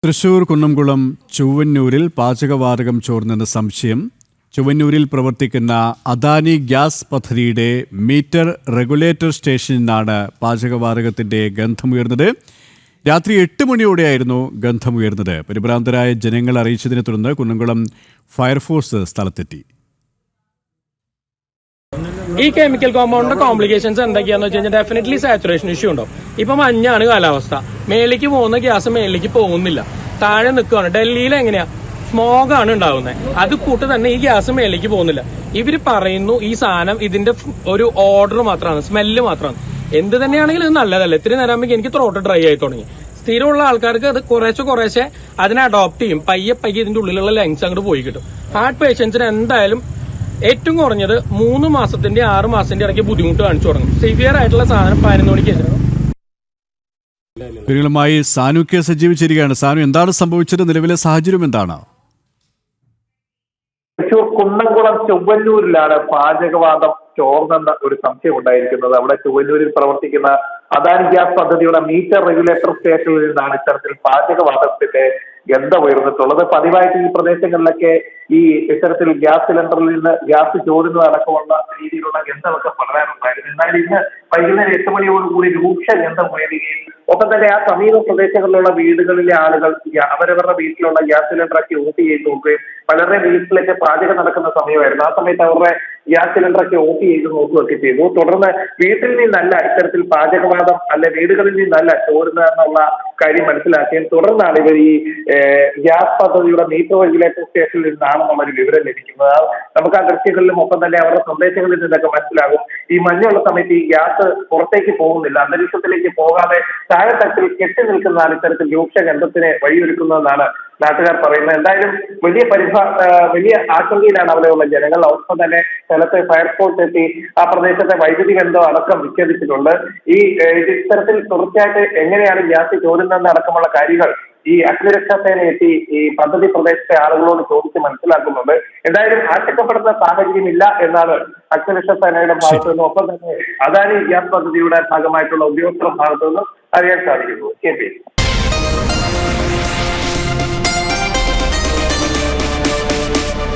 തൃശൂർ കുന്നംകുളം ചൊവ്വന്നൂരിൽ പാചകവാതകം ചോർന്നെന്ന സംശയം. ചൊവ്വന്നൂരിൽ പ്രവർത്തിക്കുന്ന അദാനി ഗ്യാസ് പദ്ധതിയുടെ മീറ്റർ റെഗുലേറ്റർ സ്റ്റേഷനിൽ നിന്നാണ് പാചകവാതകത്തിന്റെ ഗന്ധമുയർന്നത്. രാത്രി 8 മണിയോടെയായിരുന്നു ഗന്ധമുയർന്നത്. പരിഭ്രാന്തരായ ജനങ്ങൾ അറിയിച്ചതിനെ തുടർന്ന് കുന്നംകുളം ഫയർഫോഴ്സ് സ്ഥലത്തെത്തി. ഈ കെമിക്കൽ കോമ്പൗണ്ടിന്റെ കോംപ്ലിക്കേഷൻസ് എന്തൊക്കെയാന്ന് വെച്ച് കഴിഞ്ഞാൽ ഡെഫിനറ്റ്ലി സാച്ചുറേഷൻ ഇഷ്യൂ ഉണ്ടാവും. ഇപ്പൊ മഞ്ഞാണ് കാലാവസ്ഥ, മേലേക്ക് പോകുന്ന ഗ്യാസ് മേലേക്ക് പോകുന്നില്ല, താഴെ നിൽക്കുകയാണ്. ഡൽഹിയിൽ എങ്ങനെയാ സ്മോഗാണ് ഉണ്ടാവുന്നത്, അത് കൂട്ട് തന്നെ ഈ ഗ്യാസ് മേലേക്ക് പോകുന്നില്ല. ഇവര് പറയുന്നു ഈ സാധനം ഇതിന്റെ ഒരു ഓർഡർ മാത്രമാണ്, സ്മെല്ല് മാത്രമാണ്. എന്ത് തന്നെയാണെങ്കിലും ഇത് നല്ലതല്ല. ഇത്രയും നേരം എനിക്ക് ത്രോട്ട് ഡ്രൈ ആയി തുടങ്ങി. സ്ഥിരമുള്ള ആൾക്കാർക്ക് അത് കുറേശ്ശെ അതിനെ അഡോപ്റ്റ് ചെയ്യും. പയ്യെ ഇതിന്റെ ഉള്ളിലുള്ള ലങ്സ് അങ്ങോട്ട് പോയി കിട്ടും. ഹാർട്ട് പേഷ്യൻസിന് എന്തായാലും ഏറ്റവും കുറഞ്ഞത് 3 മാസത്തിന്റെ 6 മാസത്തിന്റെ ഇടയ്ക്ക് ബുദ്ധിമുട്ട് കാണിച്ചു തുടങ്ങും. സിവിയർ ആയിട്ടുള്ള സാധനം 11 മണിക്ക് വിവരങ്ങളുമായി സാനു കെ സജീവിച്ചിരിക്കുകയാണ്. സാനു, എന്താണ് സംഭവിച്ചത്? നിലവിലെ സാഹചര്യം എന്താണ്? തൃശൂർ കുന്നംകുളം ചൊവ്വന്നൂരിലാണ് പാചകവാതം ചോർന്നെന്ന ഒരു സംശയം ഉണ്ടായിരിക്കുന്നത്. അവിടെ ചൊവ്വന്നൂരിൽ പ്രവർത്തിക്കുന്ന അദാനി ഗ്യാസ് പദ്ധതിയുടെ മീറ്റർ റെഗുലേറ്റർ സ്റ്റേഷനിൽ നിന്നാണ് ഇത്തരത്തിൽ പാചകവാതകത്തിന്റെ ഗന്ധം ഉയർന്നിട്ടുള്ളത്. പതിവായിട്ട് ഈ പ്രദേശങ്ങളിലൊക്കെ ഈ ഇത്തരത്തിൽ ഗ്യാസ് സിലിണ്ടറിൽ നിന്ന് ഗ്യാസ് ചോരുന്നത് അടക്കമുള്ള രീതിയിലുള്ള ഗന്ധമൊക്കെ പടരാനുണ്ടായിരുന്നു. എന്നാൽ ഇന്ന് വൈകുന്നേരം 8 മണിയോടുകൂടി രൂക്ഷ ഗന്ധം ഉയരുകയും ഒപ്പം തന്നെ ആ സമീപ പ്രദേശങ്ങളിലുള്ള വീടുകളിലെ ആളുകൾ അവരവരുടെ വീട്ടിലുള്ള ഗ്യാസ് സിലിണ്ടറൊക്കെ ഓഫ് ചെയ്ത് നോക്കുകയും പലരുടെ വീട്ടിലൊക്കെ പാചകം നടക്കുന്ന സമയമായിരുന്നു. ആ സമയത്ത് അവരുടെ ഗ്യാസ് സിലിണ്ടറൊക്കെ ഓഫ് ചെയ്ത് നോക്കുകയൊക്കെ ചെയ്തു. തുടർന്ന് വീട്ടിൽ നിന്നല്ല ഇത്തരത്തിൽ പാചകവാതം അല്ലെ വീടുകളിൽ നിന്നല്ല ചോരുന്നത് എന്നുള്ള കാര്യം മനസ്സിലാക്കുകയും തുടർന്നാണ് ഇവർ ഈ ഗ്യാസ് പദ്ധതിയുടെ മീറ്റർ റെഗുലേറ്റർ സ്റ്റേഷനിൽ നിന്നാണെന്നുള്ളൊരു വിവരം ലഭിക്കുന്നത്. നമുക്ക് ആ ദൃശ്യങ്ങളിലും ഒപ്പം തന്നെ അവരുടെ സന്ദേശങ്ങളിൽ നിന്നൊക്കെ മനസ്സിലാകും ഈ മഞ്ഞുള്ള സമയത്ത് ഈ ഗ്യാസ് പുറത്തേക്ക് പോകുന്നില്ല, അന്തരീക്ഷത്തിലേക്ക് പോകാതെ താഴെത്തട്ടിൽ കെട്ടി നിൽക്കുന്നതാണ് ഇത്തരത്തിൽ രൂക്ഷ ഗന്ധത്തിന് വഴിയൊരുക്കുന്നതെന്നാണ് നാട്ടുകാർ പറയുന്നത്. എന്തായാലും വലിയ ആശങ്കയിലാണ് അവിടെയുള്ള ജനങ്ങൾ. ഒപ്പം തന്നെ സ്ഥലത്ത് ഫയർഫോഴ്സ് എത്തി ആ പ്രദേശത്തെ വൈദ്യുതി ബന്ധം അടക്കം വിച്ഛേദിച്ചിട്ടുണ്ട്. ഇത്തരത്തിൽ തുടർച്ചയായിട്ട് എങ്ങനെയാണ് ഗ്യാസ് ചോരുന്നതെന്ന് അടക്കമുള്ള കാര്യങ്ങൾ ഈ അഗ്നിരക്ഷാസേന എത്തി ഈ പദ്ധതി പ്രദേശത്തെ ആളുകളോട് ചോദിച്ച് മനസ്സിലാക്കുന്നുണ്ട്. എന്തായാലും ആശങ്കപ്പെടുന്ന സാഹചര്യമില്ല എന്നാണ് അഗ്നിരക്ഷാസേനയുടെ ഭാഗത്തു നിന്നും ഒപ്പം തന്നെ അദാനി ഗ്യാസ് പദ്ധതിയുടെ ഭാഗമായിട്ടുള്ള ഉദ്യോഗസ്ഥരുടെ ഭാഗത്തു നിന്നും അറിയാൻ സാധിക്കുന്നു.